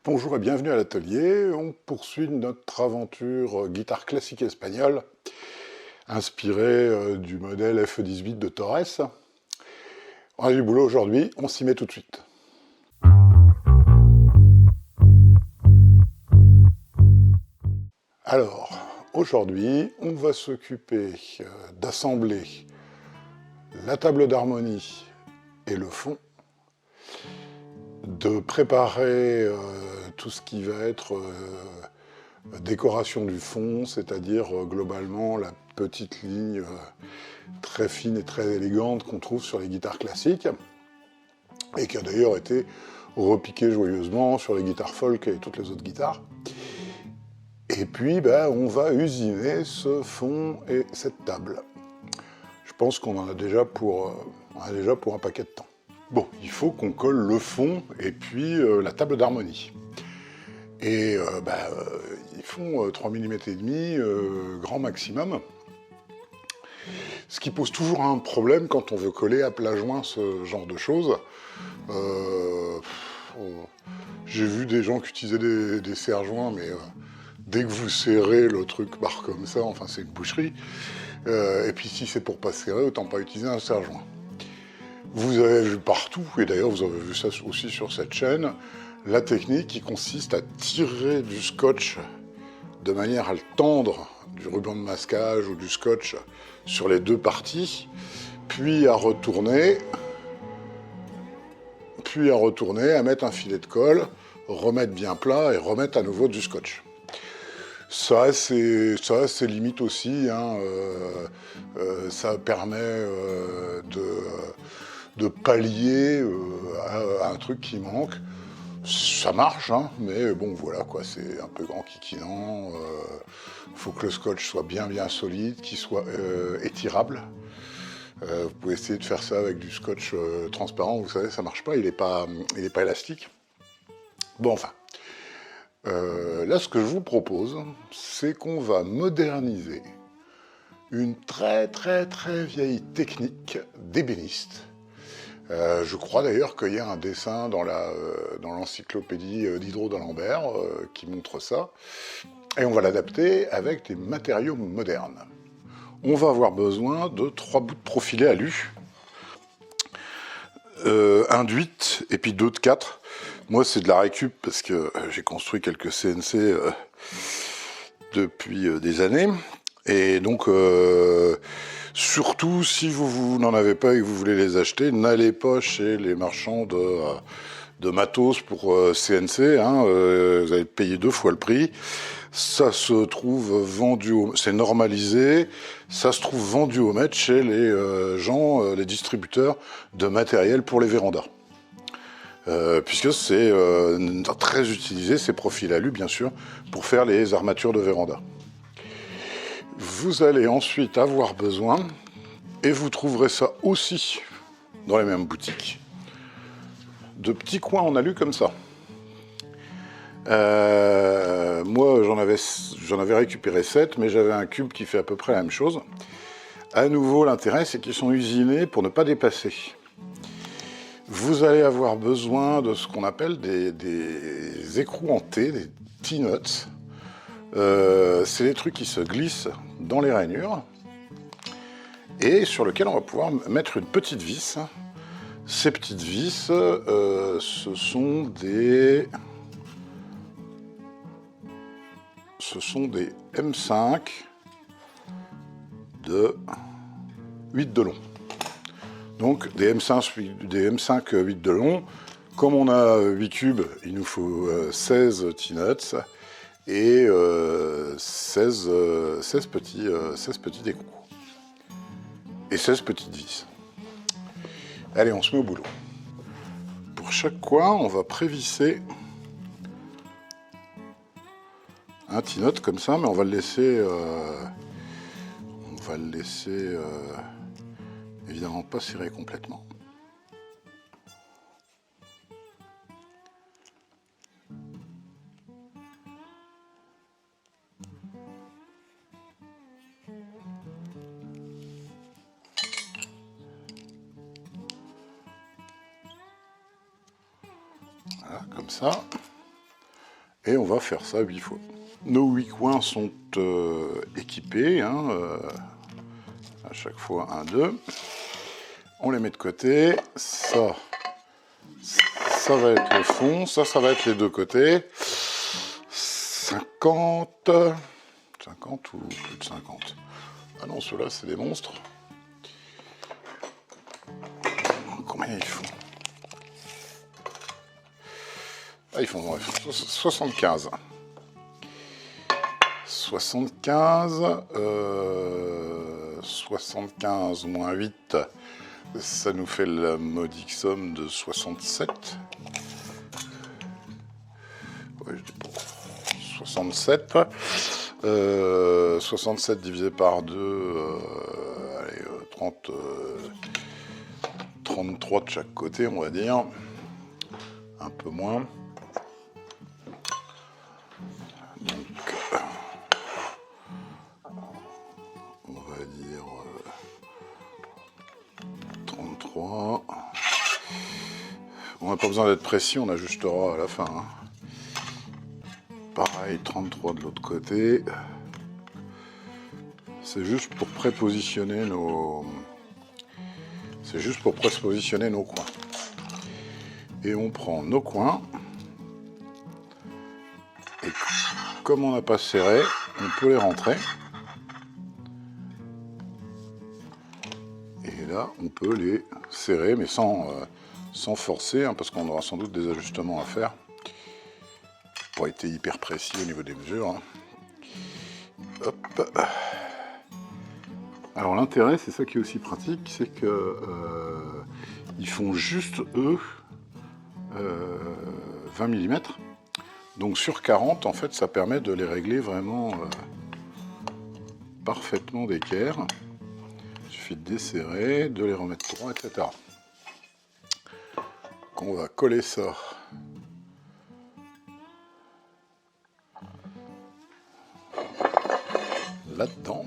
Bonjour et bienvenue à l'atelier. On poursuit notre aventure guitare classique espagnole, inspirée du modèle FE18 de Torres. On a du boulot aujourd'hui, on s'y met tout de suite. Alors, aujourd'hui, on va s'occuper d'assembler la table d'harmonie et le fond, de préparer tout ce qui va être décoration du fond, c'est-à-dire globalement la petite ligne très fine et très élégante qu'on trouve sur les guitares classiques, et qui a d'ailleurs été repiquée joyeusement sur les guitares folk et toutes les autres guitares. Et puis, on va usiner ce fond et cette table. Je pense qu'on en a déjà pour un paquet de temps. Bon, il faut qu'on colle le fond et puis la table d'harmonie. Et ils font 3 mm et demi, grand maximum. Ce qui pose toujours un problème quand on veut coller à plat joint ce genre de choses. J'ai vu des gens qui utilisaient des serre-joints, mais dès que vous serrez, le truc barre comme ça, enfin c'est une boucherie. Et puis si c'est pour pas serrer, autant pas utiliser un serre-joint. Vous avez vu partout, et d'ailleurs vous avez vu ça aussi sur cette chaîne, la technique qui consiste à tirer du scotch de manière à le tendre, du ruban de masquage ou du scotch sur les deux parties, puis à retourner, à mettre un filet de colle, remettre bien plat et remettre à nouveau du scotch. Ça, c'est limite aussi, hein, ça permet de pallier à un truc qui manque. Ça marche, hein, mais bon, voilà, quoi, c'est un peu grand kikinant. Faut que le scotch soit bien solide, qu'il soit étirable. Vous pouvez essayer de faire ça avec du scotch transparent, vous savez, ça marche pas, il est pas élastique. Bon, enfin. Là, ce que je vous propose, c'est qu'on va moderniser une très vieille technique d'ébéniste. Je crois d'ailleurs qu'il y a un dessin dans l'encyclopédie Diderot d'Alembert qui montre ça. Et on va l'adapter avec des matériaux modernes. On va avoir besoin de 3 bouts de profilé alu, un de 8 et puis 2 de 4. Moi, c'est de la récup parce que j'ai construit quelques CNC depuis des années. Et donc, surtout, si vous n'en avez pas et que vous voulez les acheter, n'allez pas chez les marchands de matos pour CNC. Hein, vous allez payer 2 fois le prix. Ça se trouve vendu, c'est normalisé, ça se trouve vendu au mètre chez les gens, les distributeurs de matériel pour les vérandas. Puisque c'est très utilisé, ces profils alu bien sûr, pour faire les armatures de véranda. Vous allez ensuite avoir besoin, et vous trouverez ça aussi dans les mêmes boutiques, de petits coins en alu comme ça. Moi j'en avais récupéré 7, mais j'avais un cube qui fait à peu près la même chose. À nouveau, l'intérêt c'est qu'ils sont usinés pour ne pas dépasser. Vous allez avoir besoin de ce qu'on appelle des écrous en T, des T-nuts. C'est des trucs qui se glissent dans les rainures et sur lesquels on va pouvoir mettre une petite vis. Ces petites vis, ce sont des M5 de 8 de long. Donc des M5 8 de long. Comme on a 8 cubes, il nous faut 16 T-nuts et 16 petits écrous. Et 16 petites vis. Allez, on se met au boulot. Pour chaque coin, on va prévisser un T-nut comme ça, mais on va le laisser évidemment pas serré complètement. Voilà, comme ça. Et on va faire ça 8 fois. Nos 8 coins sont équipés, hein, à chaque fois 1, 2. On les met de côté. Ça va être le fond. Ça va être les deux côtés. 50 ou plus de 50. Ah non, ceux-là, c'est des monstres. Combien ils font? Ah, ils font 75. 75 moins 8, ça nous fait la modique somme de 67. Ouais, je dis pas. 67. 67 divisé par 2, allez, 33 de chaque côté, on va dire. Un peu moins. Donc, on va dire 33. On n'a pas besoin d'être précis, on ajustera à la fin. Hein. Pareil, 33 de l'autre côté. C'est juste pour prépositionner nos... coins. Et on prend nos coins. Et comme on n'a pas serré, on peut les rentrer. Et là, on peut les serrer, mais sans forcer, hein, parce qu'on aura sans doute des ajustements à faire. Pour être hyper précis au niveau des mesures. Hein. Hop. Alors l'intérêt, c'est ça qui est aussi pratique, c'est que ils font juste eux 20 mm. Donc sur 40, en fait, ça permet de les régler vraiment parfaitement d'équerre. Il suffit de desserrer, de les remettre droit, etc. Donc on va coller ça là-dedans.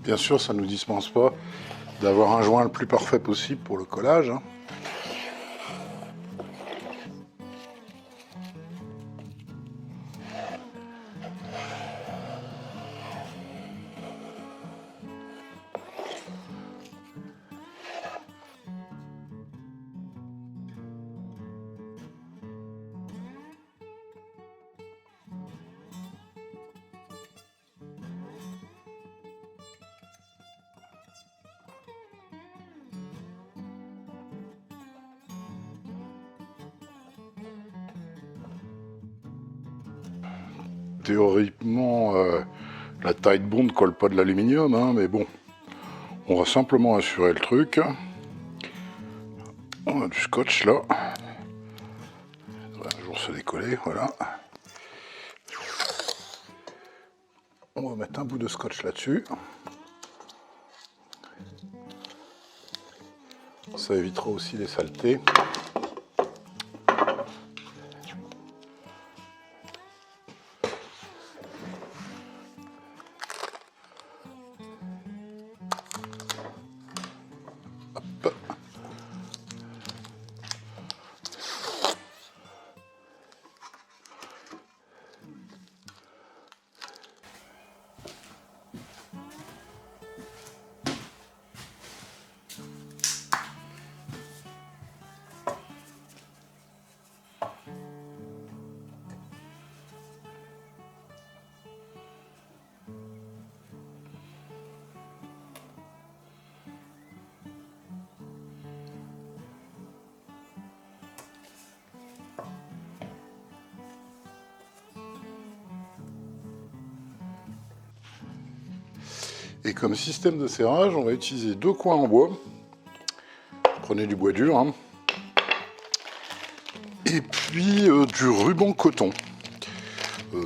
Bien sûr, ça ne nous dispense pas d'avoir un joint le plus parfait possible pour le collage. Hein. Théoriquement, la taille de bond ne colle pas de l'aluminium, hein, mais bon, on va simplement assurer le truc. On a du scotch là. Ça va un jour se décoller, voilà. On va mettre un bout de scotch là-dessus. Ça évitera aussi les saletés. Et comme système de serrage, on va utiliser 2 coins en bois. Prenez du bois dur, hein. Et puis du ruban coton.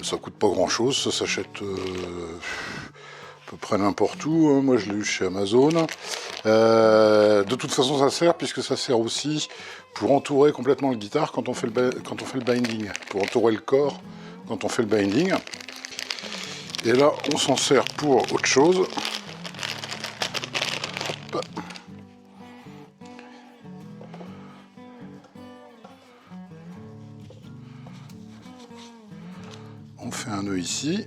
Ça coûte pas grand chose, ça s'achète à peu près n'importe où, hein. Moi je l'ai eu chez Amazon. De toute façon ça sert, puisque ça sert aussi pour entourer complètement le guitare quand on fait le binding, pour entourer le corps quand on fait le binding. Et là on s'en sert pour autre chose. Hop. On fait un nœud ici.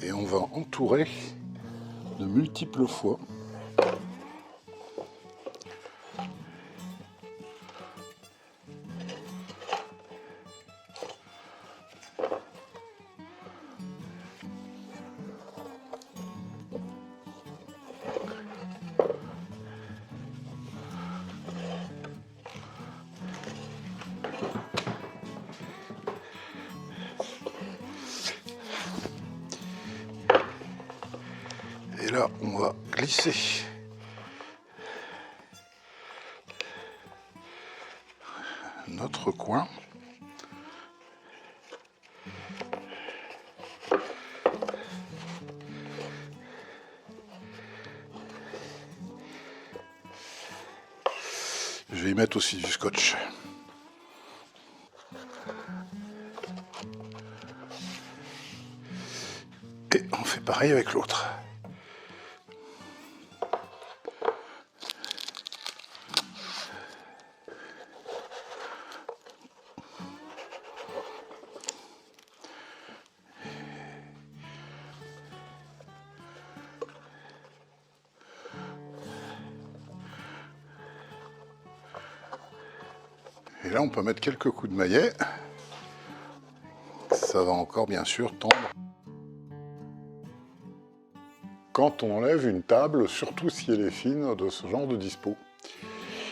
Et on va entourer de multiples fois. Et là, on va glisser notre coin. Je vais y mettre aussi du scotch. Et on fait pareil avec l'autre. Et là, on peut mettre quelques coups de maillet. Ça va encore, bien sûr, tendre. Quand on enlève une table, surtout si elle est fine, de ce genre de dispo,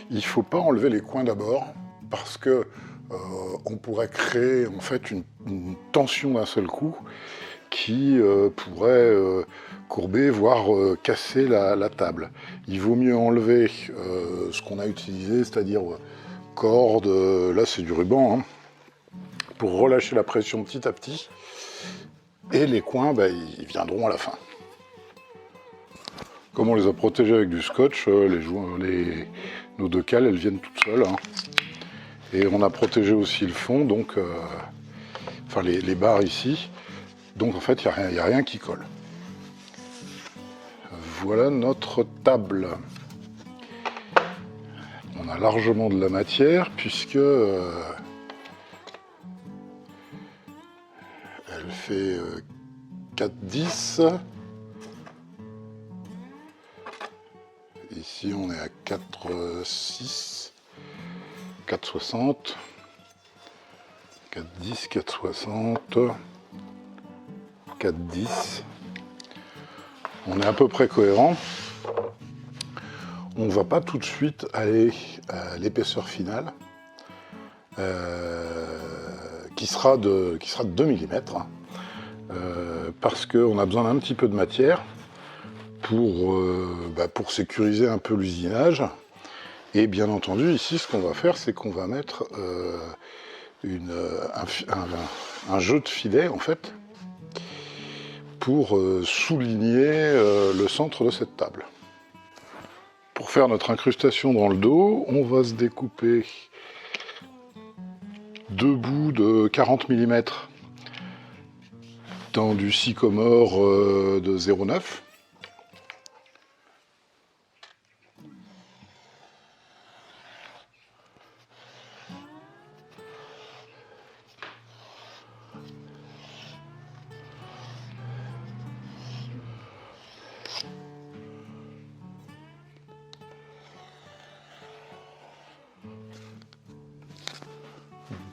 il ne faut pas enlever les coins d'abord, parce que on pourrait créer en fait une tension d'un seul coup qui pourrait courber, voire casser la table. Il vaut mieux enlever ce qu'on a utilisé, c'est-à-dire corde, là c'est du ruban, hein, pour relâcher la pression petit à petit, et les coins, ils viendront à la fin. Comme on les a protégés avec du scotch, nos 2 cales, elles viennent toutes seules, hein. Et on a protégé aussi le fond, donc, enfin les barres ici, donc en fait il n'y a rien qui colle. Voilà notre table. On a largement de la matière, puisque elle fait 4,10. Ici on est à 4,6, 4,60, 4,10, 4,60, 4,10. On est à peu près cohérent. On ne va pas tout de suite aller à l'épaisseur finale, qui sera de 2 mm, parce qu'on a besoin d'un petit peu de matière pour sécuriser un peu l'usinage. Et bien entendu, ici, ce qu'on va faire, c'est qu'on va mettre un jeu de filet, en fait, pour souligner le centre de cette table. Pour faire notre incrustation dans le dos, on va se découper 2 bouts de 40 mm dans du sycomore de 0,9.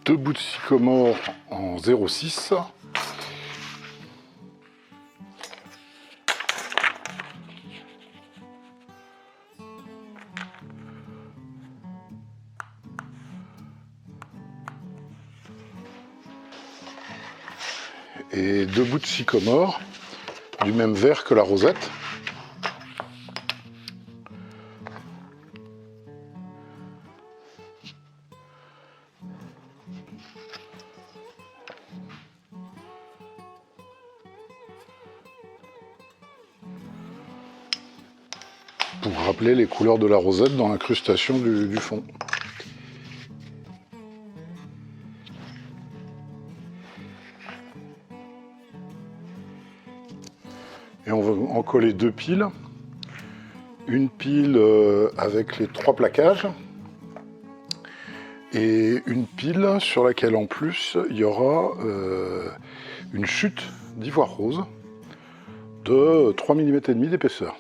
Deux bouts de sycomore en 0,6. et 2 bouts de sycomore du même vert que la rosette. Pour rappeler les couleurs de la rosette dans l'incrustation du fond. Et on va en coller 2 piles. Une pile avec les 3 plaquages et une pile sur laquelle en plus il y aura une chute d'ivoire rose de 3,5 mm d'épaisseur.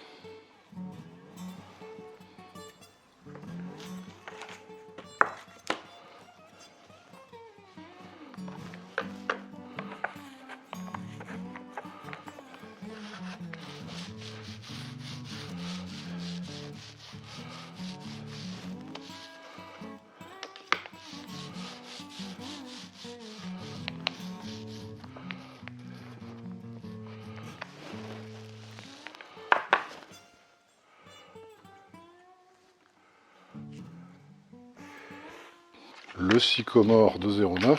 Le sycomore de 0,9.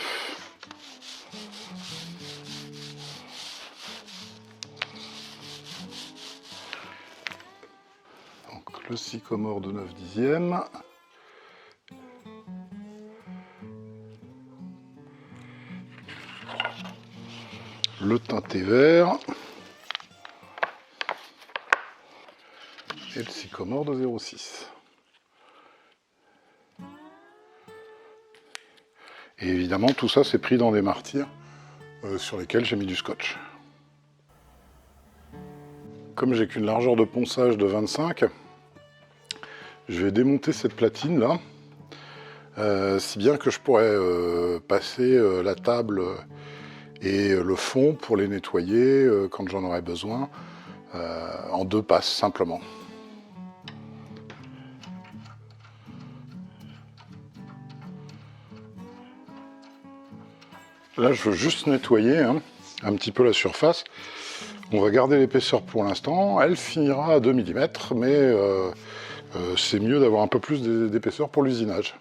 Donc le sycomore de 9 dixièmes. Le teinté vert. Et le sycomore de 0,6. Et évidemment, tout ça, c'est pris dans des martyrs sur lesquels j'ai mis du scotch. Comme j'ai qu'une largeur de ponçage de 25, je vais démonter cette platine là, si bien que je pourrais passer la table et le fond pour les nettoyer quand j'en aurai besoin, en 2 passes simplement. Là, je veux juste nettoyer un petit peu la surface. On va garder l'épaisseur pour l'instant. Elle finira à 2 mm, mais c'est mieux d'avoir un peu plus d'épaisseur pour l'usinage.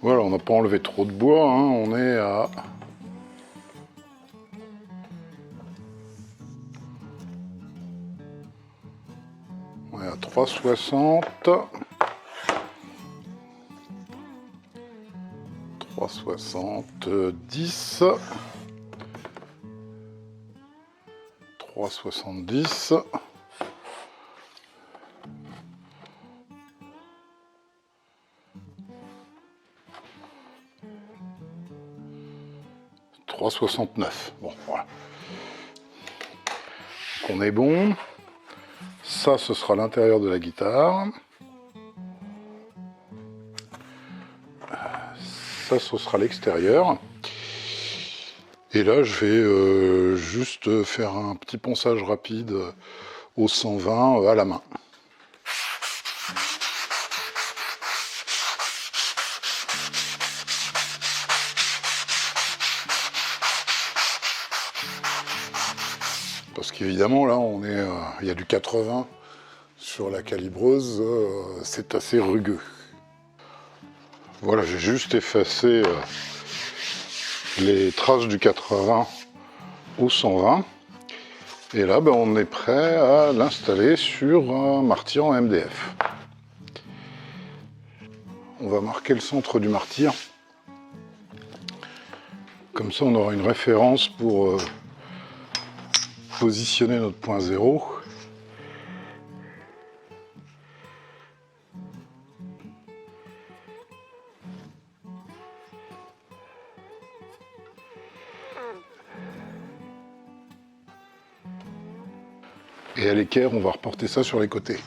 Voilà, on n'a pas enlevé trop de bois, on est à... On est à 3,60. 3,70. 3,70. 3,69. Bon, voilà. Donc on est bon. Ça, ce sera l'intérieur de la guitare. Ça, ce sera l'extérieur. Et là, je vais juste faire un petit ponçage rapide au 120 à la main. Parce qu'évidemment, là, on est, il y a du 80 sur la calibreuse, c'est assez rugueux. Voilà, j'ai juste effacé les traces du 80 au 120. Et là, ben, on est prêt à l'installer sur un martyr en MDF. On va marquer le centre du martyr Comme ça, on aura une référence pour positionner notre point zéro. Et à l'équerre, on va reporter ça sur les côtés.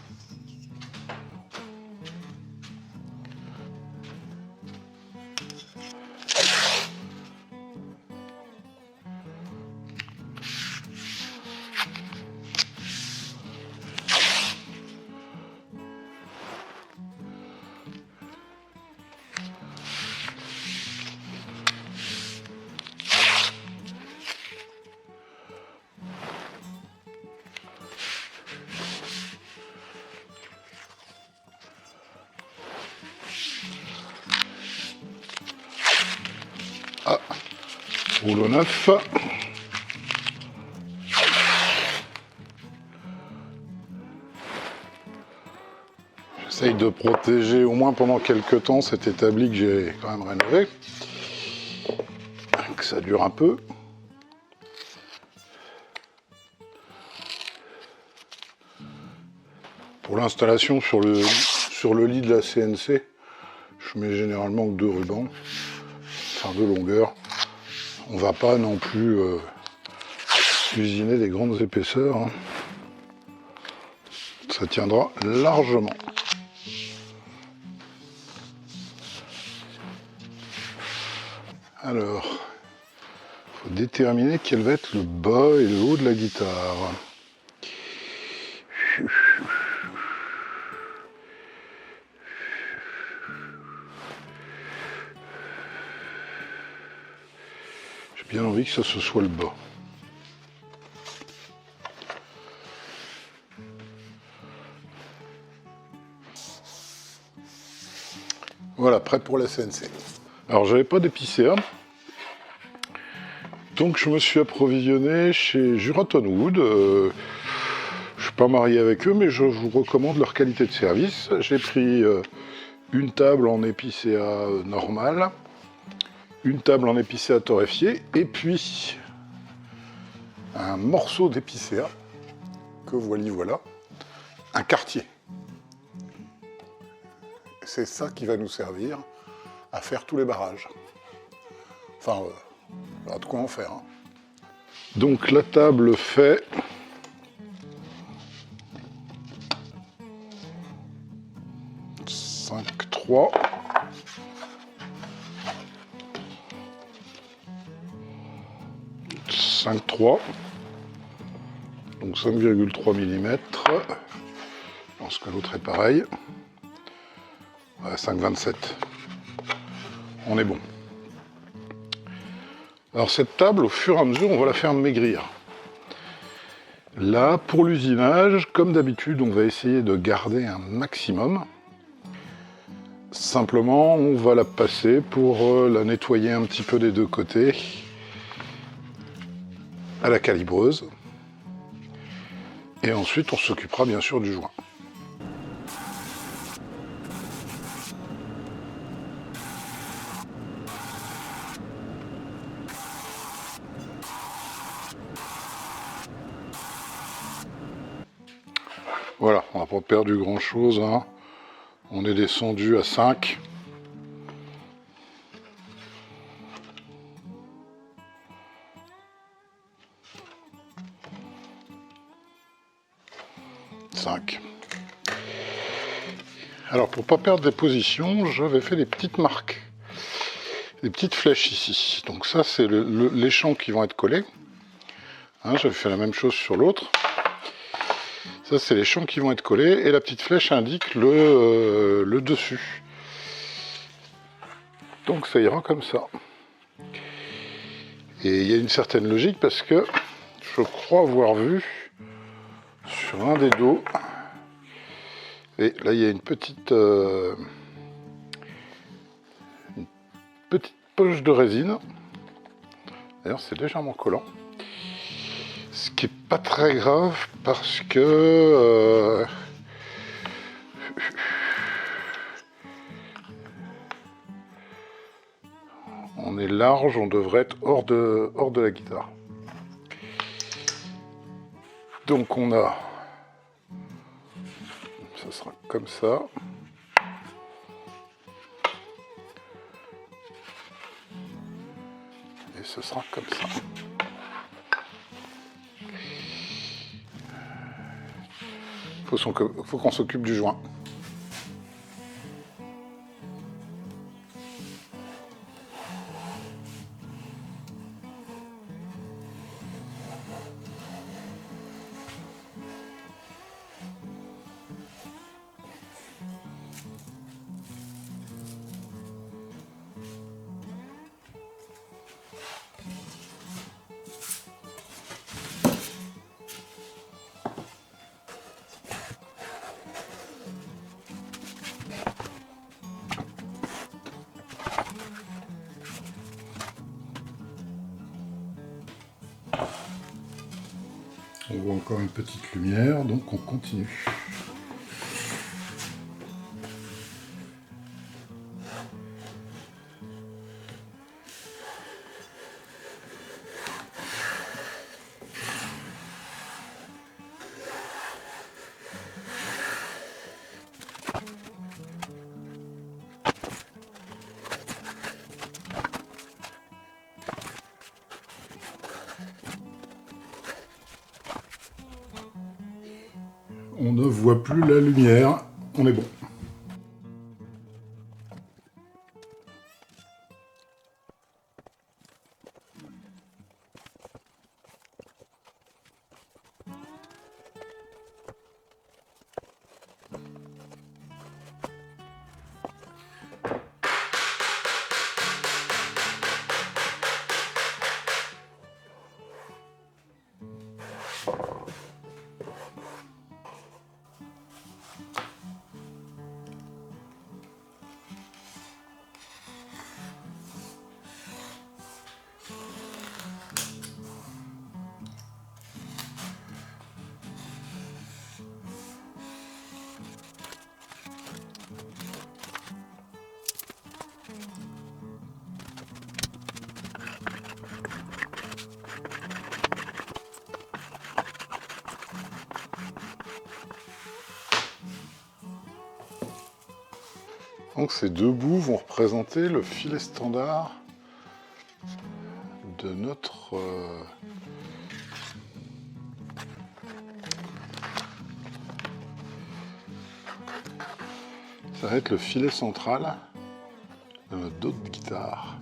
Ah, rouleau neuf. J'essaye de protéger au moins pendant quelques temps cet établi que j'ai quand même rénové. Que ça dure un peu. Pour l'installation sur le lit de la CNC, je mets généralement que 2 rubans, enfin 2 longueurs. On va pas non plus usiner des grandes épaisseurs. Hein. Ça tiendra largement. Alors, il faut déterminer quel va être le bas et le haut de la guitare. J'ai bien envie que ça ce soit le bas. Voilà, prêt pour la CNC. Alors, j'avais pas d'épicéa. Donc je me suis approvisionné chez Juraton Wood. Je ne suis pas marié avec eux, mais je vous recommande leur qualité de service. J'ai pris une table en épicéa normal, une table en épicéa torréfié, et puis un morceau d'épicéa, que voilà, un quartier. C'est ça qui va nous servir à faire tous les barrages. Enfin, il y aura de quoi en faire. Hein. Donc la table fait 5,3. Donc 5,3 mm. Je pense que l'autre est pareil. 5,27. On est bon. Alors cette table, au fur et à mesure, on va la faire maigrir. Là, pour l'usinage, comme d'habitude, on va essayer de garder un maximum. Simplement, on va la passer pour la nettoyer un petit peu des deux côtés à la calibreuse. Et ensuite, on s'occupera bien sûr du joint. Voilà, on n'a pas perdu grand chose. Hein. On est descendu à 5. Alors pour ne pas perdre des positions, j'avais fait des petites marques, des petites flèches ici. Donc ça c'est les champs qui vont être collés. Hein, j'avais fait la même chose sur l'autre. Ça c'est les champs qui vont être collés et la petite flèche indique le dessus. Donc ça ira comme ça. Et il y a une certaine logique parce que je crois avoir vu sur un des dos. Et là, il y a une petite poche de résine. D'ailleurs, c'est légèrement collant. Ce qui n'est pas très grave parce que on est large, on devrait être hors de la guitare. Donc on a... Ça sera comme ça. Et ce sera comme ça. Faut qu'on s'occupe du joint. On voit encore une petite lumière, donc on continue. On ne voit plus la lumière, on est bon. Donc ces deux bouts vont représenter le filet standard de notre ça va être le filet central de notre dos de guitare.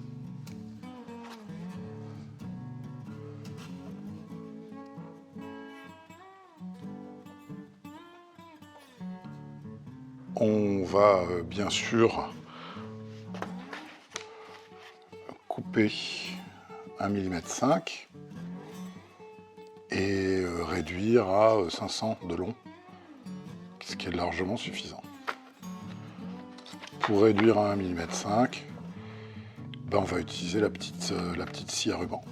On va bien sûr couper 1,5 mm et réduire à 500 de long, ce qui est largement suffisant. Pour réduire à 1,5 mm, ben on va utiliser la petite scie à ruban.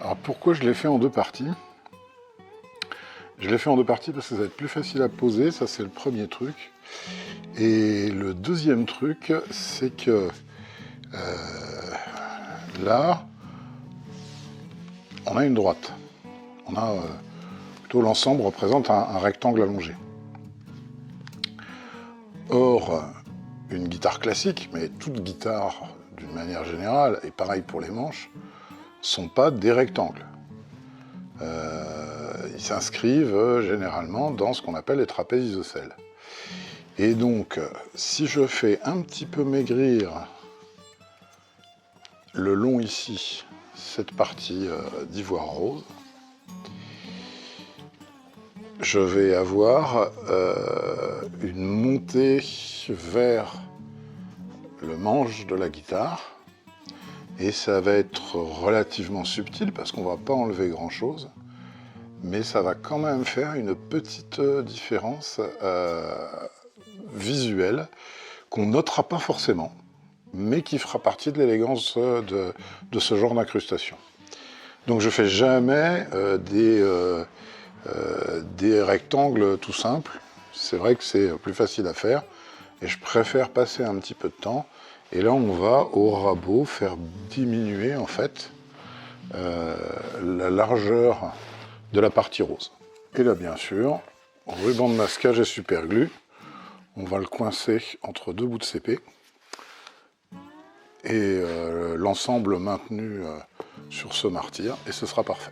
Alors pourquoi je l'ai fait en deux parties? Je l'ai fait en deux parties parce que ça va être plus facile à poser, ça c'est le premier truc. Et le deuxième truc, c'est que là, on a une droite. On a plutôt l'ensemble représente un rectangle allongé. Or, une guitare classique, mais toute guitare d'une manière générale, et pareil pour les manches, sont pas des rectangles. Ils s'inscrivent généralement dans ce qu'on appelle les trapèzes isocèles. Et donc, si je fais un petit peu maigrir le long ici, cette partie d'ivoire rose, je vais avoir une montée vers le manche de la guitare, et ça va être relativement subtil parce qu'on ne va pas enlever grand chose, mais ça va quand même faire une petite différence visuelle qu'on notera pas forcément, mais qui fera partie de l'élégance de ce genre d'incrustation. Donc je fais jamais des rectangles tout simples. C'est vrai que c'est plus facile à faire, et je préfère passer un petit peu de temps. Et là, on va au rabot faire diminuer en fait la largeur de la partie rose. Et là, bien sûr, ruban de masquage et super glue. On va le coincer entre deux bouts de CP. Et l'ensemble maintenu sur ce martyr, et ce sera parfait.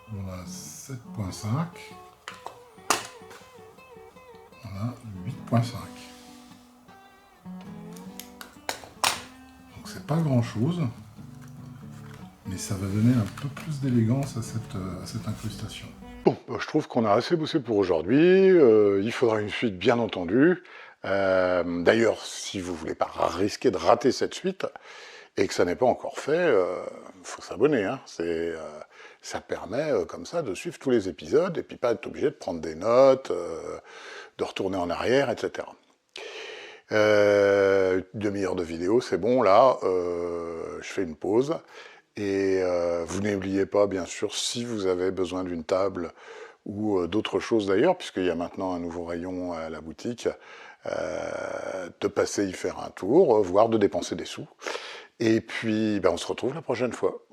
On a 7.5, on a 8.5. Donc c'est pas grand chose, mais ça va donner un peu plus d'élégance à cette incrustation. Bon, je trouve qu'on a assez bossé pour aujourd'hui, il faudra une suite bien entendu. D'ailleurs, si vous voulez pas risquer de rater cette suite, et que ça n'est pas encore fait, faut s'abonner, hein. Ça permet comme ça de suivre tous les épisodes et puis pas être obligé de prendre des notes, de retourner en arrière, etc. Demi-heure de vidéo, c'est bon, là, je fais une pause. Et vous n'oubliez pas, bien sûr, si vous avez besoin d'une table ou d'autres choses d'ailleurs, puisqu'il y a maintenant un nouveau rayon à la boutique, de passer y faire un tour, voire de dépenser des sous. Et puis, ben, on se retrouve la prochaine fois.